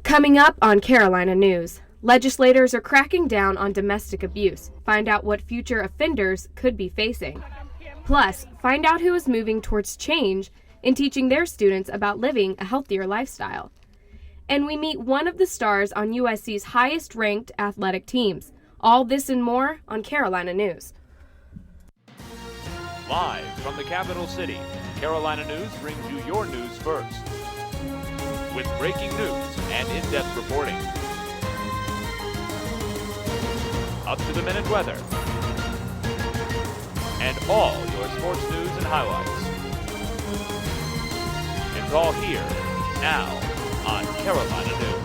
Coming up on Carolina News, legislators are cracking down on domestic abuse. Find out what future offenders could be facing. Plus, find out who is moving towards change in teaching their students about living a healthier lifestyle. And we meet one of the stars on USC's highest-ranked athletic teams. All this and more on Carolina News. Live from the capital city, Carolina News brings you your news first. With breaking news and in-depth reporting. Up-to-the-minute weather. And all your sports news and highlights. It's all here, now, on Carolina News.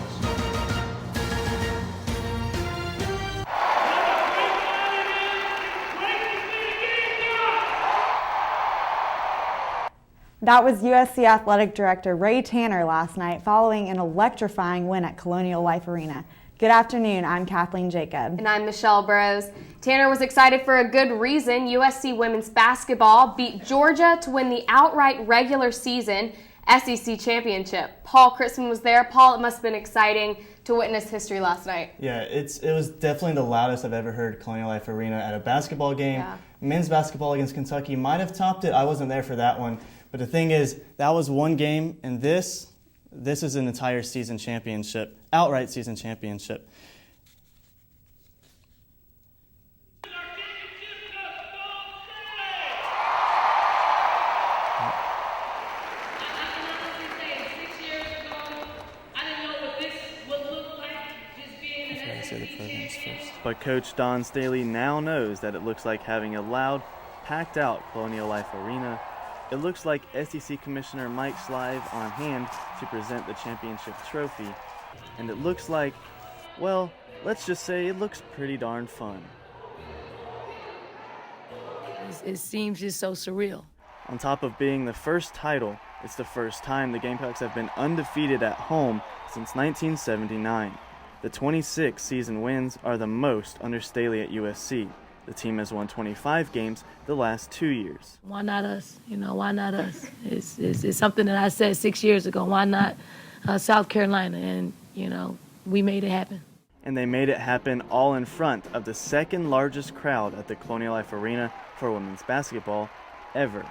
That was USC Athletic Director Ray Tanner last night following an electrifying win at Colonial Life Arena. Good afternoon, I'm Kathleen Jacob. And I'm Michelle Burrows. Tanner was excited for a good reason. USC women's basketball beat Georgia to win the outright regular season SEC championship. Paul Christman was there. Paul, it must have been exciting to witness history last night. Yeah, it was definitely the loudest I've ever heard Colonial Life Arena at a basketball game. Yeah. Men's basketball against Kentucky might have topped it. I wasn't there for that one. But the thing is, that was one game, and this is an entire season championship, outright season championship. But Coach Don Staley now knows that it looks like having a loud, packed out Colonial Life Arena. It looks like SEC Commissioner Mike Slive on hand to present the championship trophy. And it looks like, well, let's just say it looks pretty darn fun. It seems just so surreal. On top of being the first title, it's the first time the Gamecocks have been undefeated at home since 1979. The 26 season wins are the most under Staley at USC. The team has won 25 games the last 2 years. Why not us? Why not us? It's something that I said 6 years ago. Why not South Carolina? And, we made it happen. And they made it happen all in front of the second largest crowd at the Colonial Life Arena for women's basketball ever.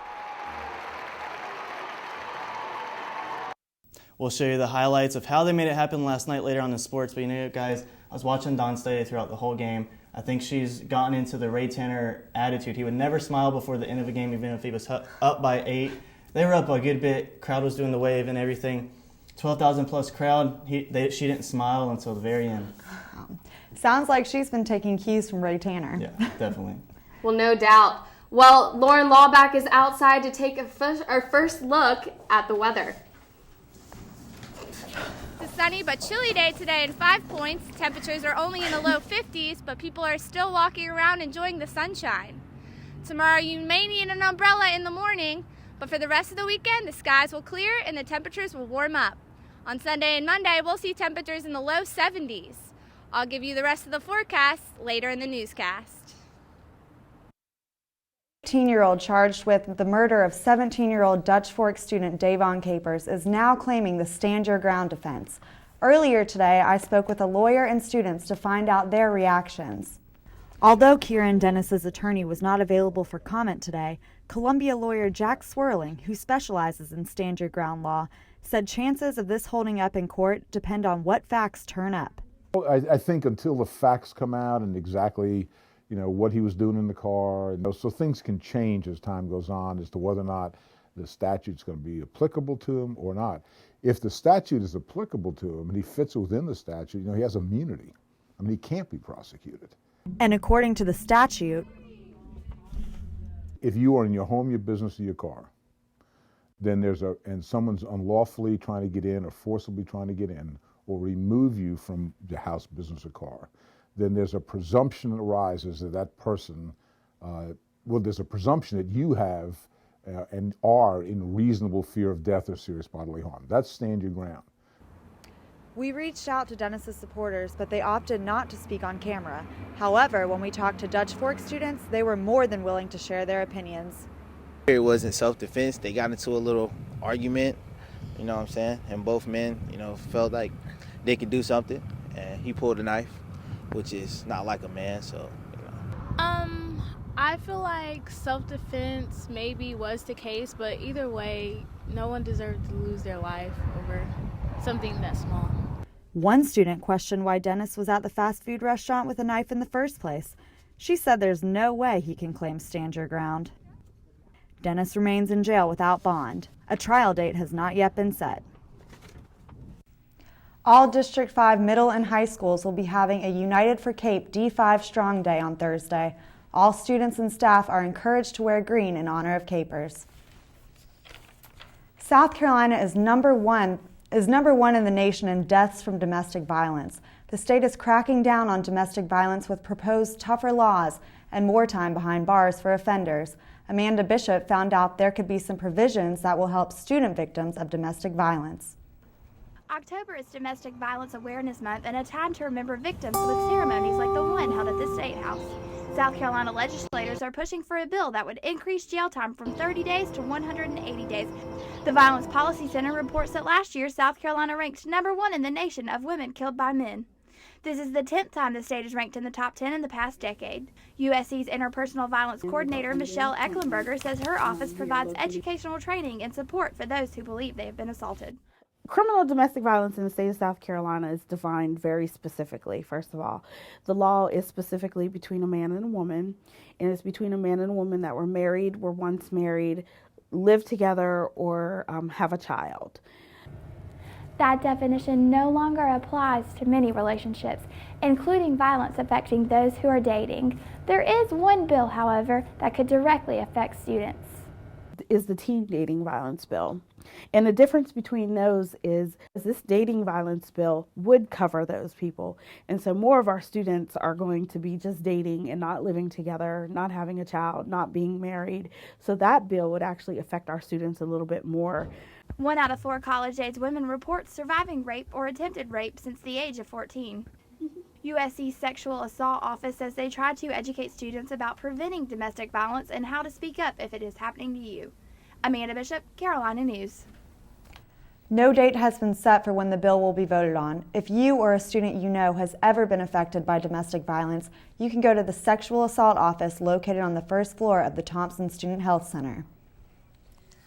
We'll show you the highlights of how they made it happen last night later on in sports. But guys, I was watching Don Staley throughout the whole game. I think she's gotten into the Ray Tanner attitude. He would never smile before the end of a game, even if he was up by 8. They were up a good bit. Crowd was doing the wave and everything. 12,000 plus crowd. She didn't smile until the very end. Sounds like she's been taking cues from Ray Tanner. Yeah, definitely. Well, no doubt. Well, Lauren Lawback is outside to take our first look at the weather. It's a sunny but chilly day today in 5 Points. Temperatures are only in the low 50s, but people are still walking around enjoying the sunshine. Tomorrow you may need an umbrella in the morning, but for the rest of the weekend, the skies will clear and the temperatures will warm up. On Sunday and Monday, we'll see temperatures in the low 70s. I'll give you the rest of the forecast later in the newscast. 18-year-old charged with the murder of 17-year-old Dutch Fork student Davon Capers is now claiming the Stand Your Ground defense. Earlier today, I spoke with a lawyer and students to find out their reactions. Although Kieran Dennis's attorney was not available for comment today, Columbia lawyer Jack Swirling, who specializes in Stand Your Ground law, said chances of this holding up in court depend on what facts turn up. I think until the facts come out and exactly what he was doing in the car. So things can change as time goes on as to whether or not the statute's going to be applicable to him or not. If the statute is applicable to him and he fits within the statute, he has immunity. He can't be prosecuted. And according to the statute, if you are in your home, your business, or your car, then and someone's unlawfully trying to get in or forcibly trying to get in or remove you from your house, business, or car, then there's a presumption that arises that person, there's a presumption that you have and are in reasonable fear of death or serious bodily harm. That's Stand Your Ground. we reached out to Dennis's supporters, but they opted not to speak on camera. However, when we talked to Dutch Fork students, they were more than willing to share their opinions. It wasn't self-defense. They got into a little argument, you know what I'm saying? And both men, felt like they could do something, and he pulled a knife, which is not like a man, so, I feel like self-defense maybe was the case, but either way, no one deserved to lose their life over something that small. One student questioned why Dennis was at the fast food restaurant with a knife in the first place. She said there's no way he can claim stand your ground. Dennis remains in jail without bond. A trial date has not yet been set. All District 5 middle and high schools will be having a United for Cape D5 Strong Day on Thursday. All students and staff are encouraged to wear green in honor of Capers. South Carolina is number one in the nation in deaths from domestic violence. The state is cracking down on domestic violence with proposed tougher laws and more time behind bars for offenders. Amanda Bishop found out there could be some provisions that will help student victims of domestic violence. October is Domestic Violence Awareness Month and a time to remember victims with ceremonies like the one held at the State House. South Carolina legislators are pushing for a bill that would increase jail time from 30 days to 180 days. The Violence Policy Center reports that last year, South Carolina ranked number 1 in the nation of women killed by men. This is the 10th time the state is ranked in the top 10 in the past decade. USC's Interpersonal Violence Coordinator, Michelle Ecklenberger, says her office provides educational training and support for those who believe they have been assaulted. Criminal domestic violence in the state of South Carolina is defined very specifically. First of all, the law is specifically between a man and a woman, and it's between a man and a woman that were married, were once married, live together, or have a child. That definition no longer applies to many relationships, including violence affecting those who are dating. There is one bill, however, that could directly affect students. Is the teen dating violence bill. And the difference between those is this dating violence bill would cover those people. And so more of our students are going to be just dating and not living together, not having a child, not being married. So that bill would actually affect our students a little bit more. 1 out of 4 college-age women report surviving rape or attempted rape since the age of 14. USC's Sexual Assault Office says they try to educate students about preventing domestic violence and how to speak up if it is happening to you. Amanda Bishop, Carolina News. No date has been set for when the bill will be voted on. If you or a student you know has ever been affected by domestic violence, you can go to the Sexual Assault Office located on the first floor of the Thompson Student Health Center.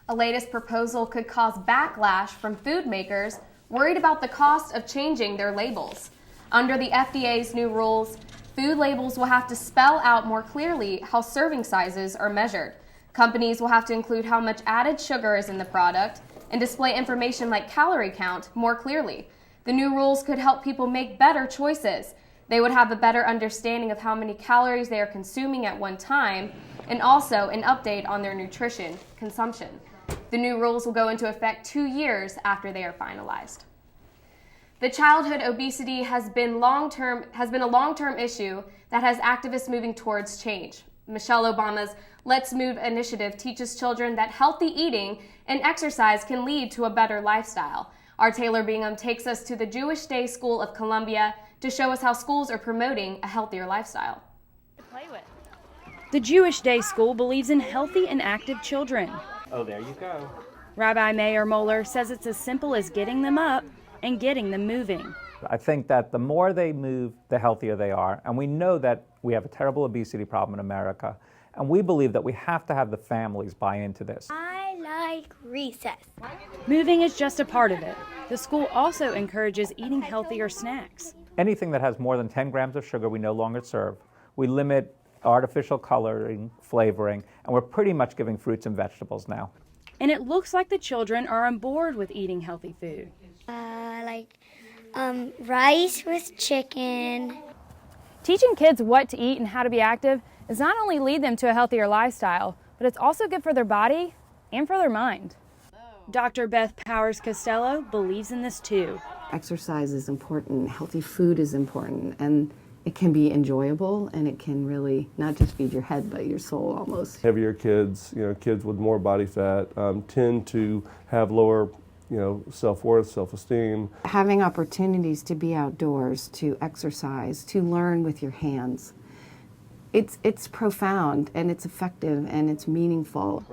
A latest proposal could cause backlash from food makers worried about the cost of changing their labels. Under the FDA's new rules, food labels will have to spell out more clearly how serving sizes are measured. Companies will have to include how much added sugar is in the product and display information like calorie count more clearly. The new rules could help people make better choices. They would have a better understanding of how many calories they are consuming at one time and also an update on their nutrition consumption. The new rules will go into effect 2 years after they are finalized. The childhood obesity has been a long-term issue that has activists moving towards change. Michelle Obama's Let's Move initiative teaches children that healthy eating and exercise can lead to a better lifestyle. Our Taylor Bingham takes us to the Jewish Day School of Columbia to show us how schools are promoting a healthier lifestyle. The Jewish Day School believes in healthy and active children. Oh, there you go. Rabbi Meir Moeller says it's as simple as getting them up and getting them moving. I think that the more they move, the healthier they are. And we know that we have a terrible obesity problem in America. And we believe that we have to have the families buy into this. I like recess. Moving is just a part of it. The school also encourages eating healthier snacks. Anything that has more than 10 grams of sugar we no longer serve. We limit artificial coloring, flavoring, and we're pretty much giving fruits and vegetables now. And it looks like the children are on board with eating healthy food. Rice with chicken. Teaching kids what to eat and how to be active is not only lead them to a healthier lifestyle, but it's also good for their body and for their mind. Dr. Beth Powers Costello believes in this too. Exercise is important, healthy food is important, and it can be enjoyable, and it can really not just feed your head, but your soul almost. Heavier kids, kids with more body fat tend to have lower, self-worth, self-esteem. Having opportunities to be outdoors, to exercise, to learn with your hands, it's profound and it's effective and it's meaningful.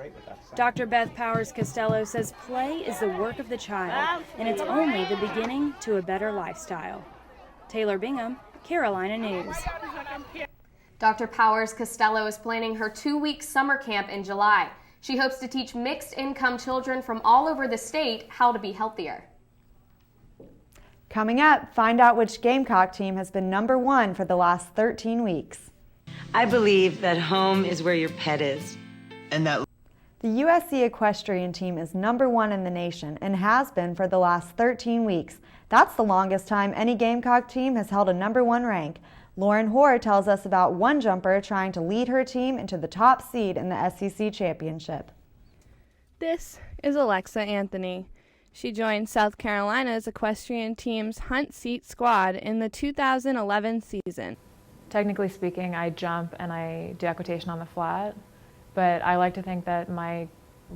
Dr. Beth Powers Costello says play is the work of the child, and it's only the beginning to a better lifestyle. Taylor Bingham, Carolina News. Dr. Powers Costello is planning her 2-week summer camp in July. She hopes to teach mixed-income children from all over the state how to be healthier. Coming up, find out which Gamecock team has been #1 for the last 13 weeks. I believe that home is where your pet is. And that the USC equestrian team is #1 in the nation and has been for the last 13 weeks. That's the longest time any Gamecock team has held a #1 rank. Lauren Hoare tells us about one jumper trying to lead her team into the top seed in the SEC championship. This is Alexa Anthony. She joined South Carolina's equestrian team's Hunt Seat squad in the 2011 season. Technically speaking, I jump and I do equitation on the flat, but I like to think that my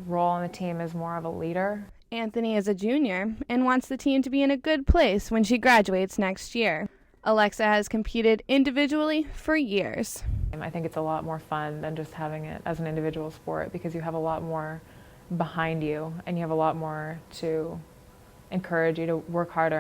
role on the team is more of a leader. Anthony is a junior and wants the team to be in a good place when she graduates next year. Alexa has competed individually for years. I think it's a lot more fun than just having it as an individual sport because you have a lot more behind you and you have a lot more to encourage you to work harder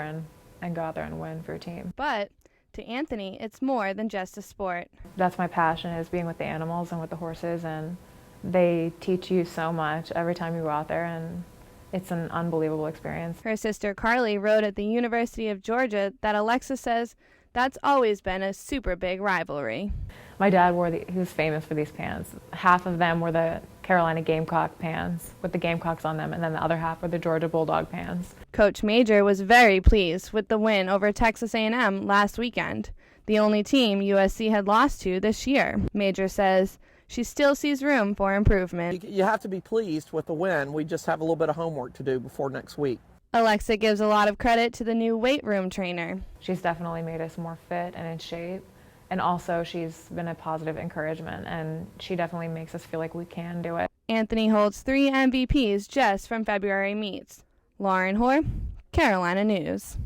and go out there and win for your team. But to Anthony, it's more than just a sport. That's my passion, is being with the animals and with the horses, and they teach you so much every time you go out there, and it's an unbelievable experience. Her sister Carly wrote at the University of Georgia that Alexa says that's always been a super big rivalry. My dad he was famous for these pants. Half of them were the Carolina Gamecock pants with the Gamecocks on them, and then the other half were the Georgia Bulldog pants. Coach Major was very pleased with the win over Texas A&M last weekend, the only team USC had lost to this year. Major says she still sees room for improvement. You have to be pleased with the win. We just have a little bit of homework to do before next week. Alexa gives a lot of credit to the new weight room trainer. She's definitely made us more fit and in shape. And also she's been a positive encouragement, and she definitely makes us feel like we can do it. Anthony holds 3 MVPs just from February meets. Lauren Hoare, Carolina News.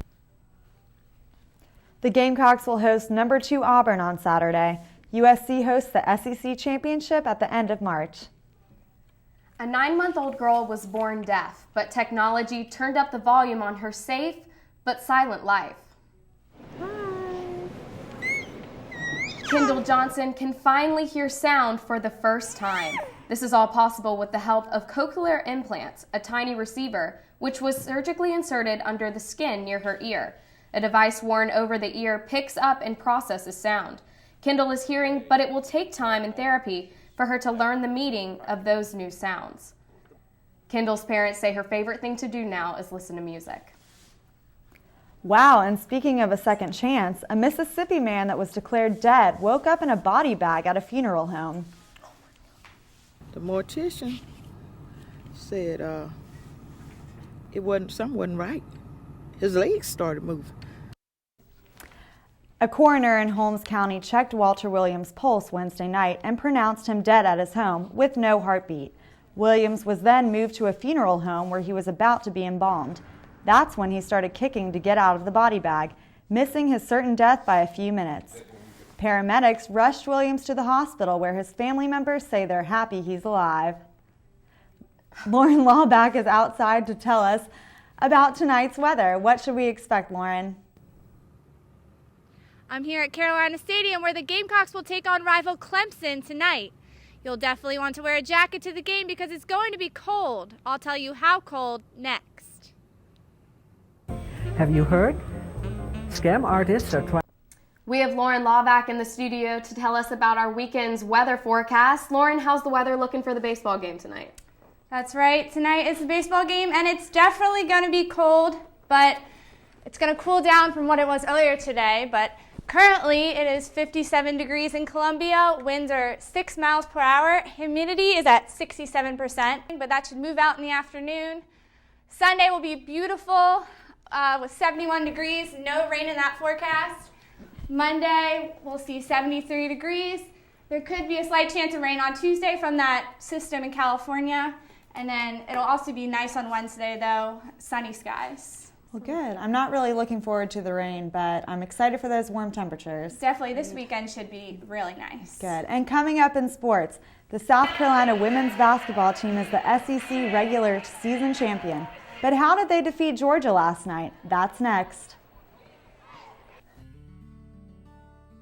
The Gamecocks will host #2 Auburn on Saturday. USC hosts the SEC championship at the end of March. A 9-month-old girl was born deaf, but technology turned up the volume on her safe but silent life. Kendall Johnson can finally hear sound for the first time. This is all possible with the help of cochlear implants, a tiny receiver, which was surgically inserted under the skin near her ear. A device worn over the ear picks up and processes sound. Kendall is hearing, but it will take time and therapy for her to learn the meaning of those new sounds. Kendall's parents say her favorite thing to do now is listen to music. Wow, and speaking of a second chance, a Mississippi man that was declared dead woke up in a body bag at a funeral home. The mortician said something wasn't right. His legs started moving. A coroner in Holmes County checked Walter Williams' pulse Wednesday night and pronounced him dead at his home with no heartbeat. Williams was then moved to a funeral home where he was about to be embalmed. That's when he started kicking to get out of the body bag, missing his certain death by a few minutes. Paramedics rushed Williams to the hospital where his family members say they're happy he's alive. Lauren Lawback is outside to tell us about tonight's weather. What should we expect, Lauren? I'm here at Carolina Stadium where the Gamecocks will take on rival Clemson tonight. You'll definitely want to wear a jacket to the game because it's going to be cold. I'll tell you how cold next. Have you heard? Scam artists are trying. We have Lauren Lawback in the studio to tell us about our weekend's weather forecast. Lauren, how's the weather looking for the baseball game tonight? That's right. Tonight is the baseball game, and it's definitely going to be cold, but it's going to cool down from what it was earlier today. But currently, it is 57 degrees in Columbia. Winds are 6 miles per hour. Humidity is at 67%, but that should move out in the afternoon. Sunday will be beautiful with 71 degrees. No rain in that forecast. Monday, we'll see 73 degrees. There could be a slight chance of rain on Tuesday from that system in California. And then it'll also be nice on Wednesday, though, sunny skies. Well, good. I'm not really looking forward to the rain, but I'm excited for those warm temperatures. Definitely this weekend should be really nice. Good. And coming up in sports, the South Carolina women's basketball team is the SEC regular season champion. But how did they defeat Georgia last night? That's next.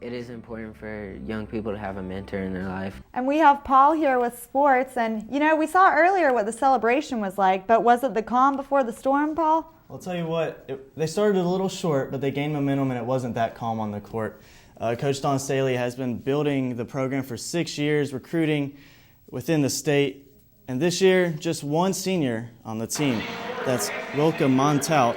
It is important for young people to have a mentor in their life. And we have Paul here with sports. And, you know, we saw earlier what the celebration was like, but was it the calm before the storm, Paul? I'll tell you what, they started a little short, but they gained momentum, and it wasn't that calm on the court. Coach Dawn Staley has been building the program for 6 years, recruiting within the state. And this year, just one senior on the team. That's Wilka Montout,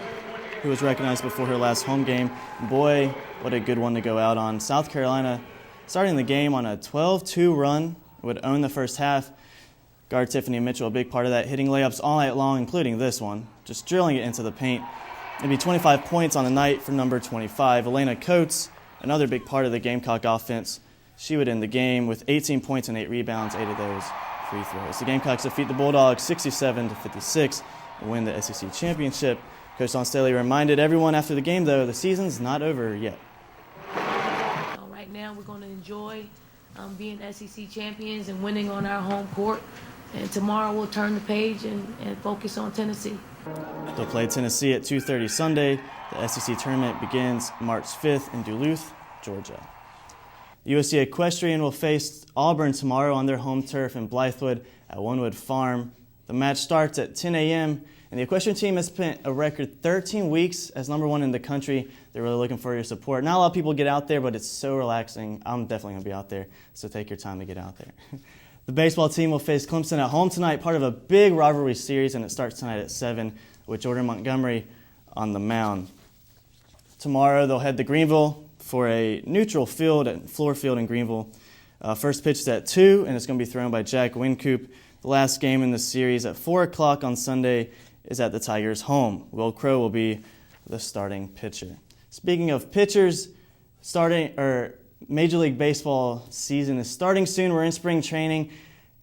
who was recognized before her last home game. Boy, what a good one to go out on. South Carolina starting the game on a 12-2 run, would own the first half. Guard Tiffany Mitchell, a big part of that, hitting layups all night long, including this one, just drilling it into the paint. It'd be 25 points on the night for number 25. Elena Coates, another big part of the Gamecock offense. She would end the game with 18 points and 8 rebounds, 8 of those free throws. The Gamecocks defeat the Bulldogs 67-56 and win the SEC championship. Coach Dawn Staley reminded everyone after the game, though, the season's not over yet. Right now, we're going to enjoy being SEC champions and winning on our home court. And tomorrow, we'll turn the page and focus on Tennessee. They'll play Tennessee at 2:30 Sunday. The SEC tournament begins March 5th in Duluth, Georgia. USC Equestrian will face Auburn tomorrow on their home turf in Blythewood at Onewood Farm. The match starts at 10 a.m., and the equestrian team has spent a record 13 weeks as number one in the country. They're really looking for your support. Not a lot of people get out there, but it's so relaxing. I'm definitely going to be out there, so take your time to get out there. The baseball team will face Clemson at home tonight, part of a big rivalry series, and it starts tonight at 7 with Jordan Montgomery on the mound. Tomorrow they'll head to Greenville for a neutral field at Floor Field in Greenville. First pitch is at 2, and it's going to be thrown by Jack Wincoop. The last game in the series at 4 o'clock on Sunday is at the Tigers' home. Will Crow will be the starting pitcher. Speaking of pitchers, Major League Baseball season is starting soon. We're in spring training,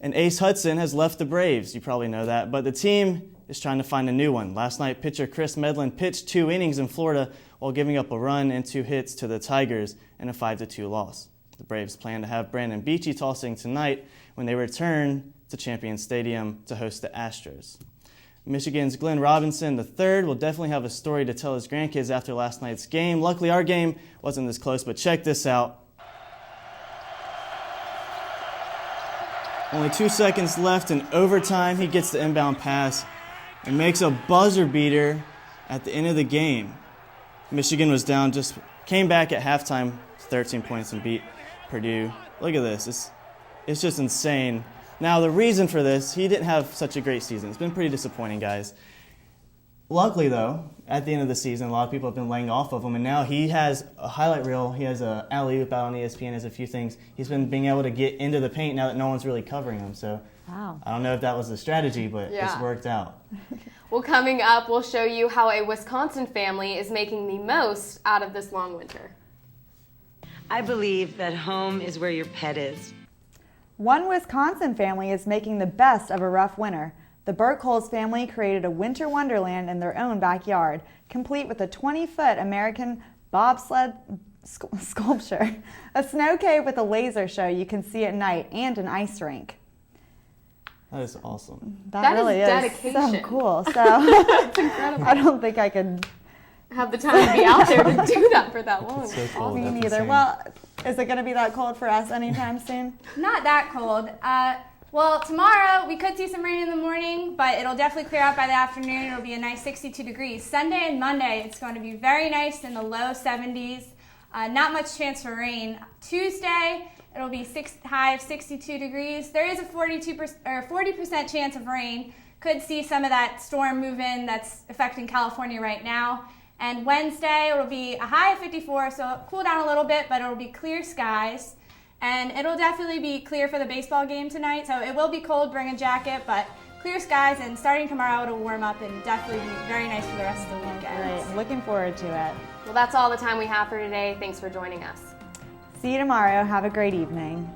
and Ace Hudson has left the Braves. You probably know that, but the team is trying to find a new one. Last night, pitcher Chris Medlin pitched 2 innings in Florida while giving up a run and 2 hits to the Tigers in a 5-2 loss. The Braves plan to have Brandon Beachy tossing tonight when they return to Champion Stadium to host the Astros. Michigan's Glenn Robinson III will definitely have a story to tell his grandkids after last night's game. Luckily, our game wasn't this close, but check this out. Only 2 seconds left in overtime. He gets the inbound pass and makes a buzzer beater at the end of the game. Michigan was down, just came back at halftime, 13 points, and beat Purdue. Look at this. It's just insane. Now, the reason for this, he didn't have such a great season. It's been pretty disappointing, guys. Luckily, though, at the end of the season, a lot of people have been laying off of him, and now he has a highlight reel. He has an alley-oop out on ESPN, has a few things. He's been being able to get into the paint now that no one's really covering him. So wow. I don't know if that was the strategy, but it's worked out. Well, coming up, we'll show you how a Wisconsin family is making the most out of this long winter. I believe that home is where your pet is. One Wisconsin family is making the best of a rough winter. The Burkholz family created a winter wonderland in their own backyard, complete with a 20-foot American bobsled sculpture, a snow cave with a laser show you can see at night, and an ice rink. That is awesome. That really is so dedication. Cool. So That's incredible. I don't think I could have the time to be out there to do that for that long. It's so cold. Me That's neither. insane. Well, is it going to be that cold for us anytime soon? Not that cold. Well, tomorrow we could see some rain in the morning, but it'll definitely clear out by the afternoon. It'll be a nice 62 degrees. Sunday and Monday, it's going to be very nice in the low 70s. Not much chance for rain. Tuesday, it'll be high of 62 degrees. There is a 40% chance of rain. Could see some of that storm move in that's affecting California right now. And Wednesday, it'll be a high of 54, so it'll cool down a little bit, but it'll be clear skies. And it'll definitely be clear for the baseball game tonight, so it will be cold, bring a jacket, but clear skies, and starting tomorrow it'll warm up and definitely be very nice for the rest of the weekend. Great. Looking forward to it. Well, that's all the time we have for today. Thanks for joining us. See you tomorrow. Have a great evening.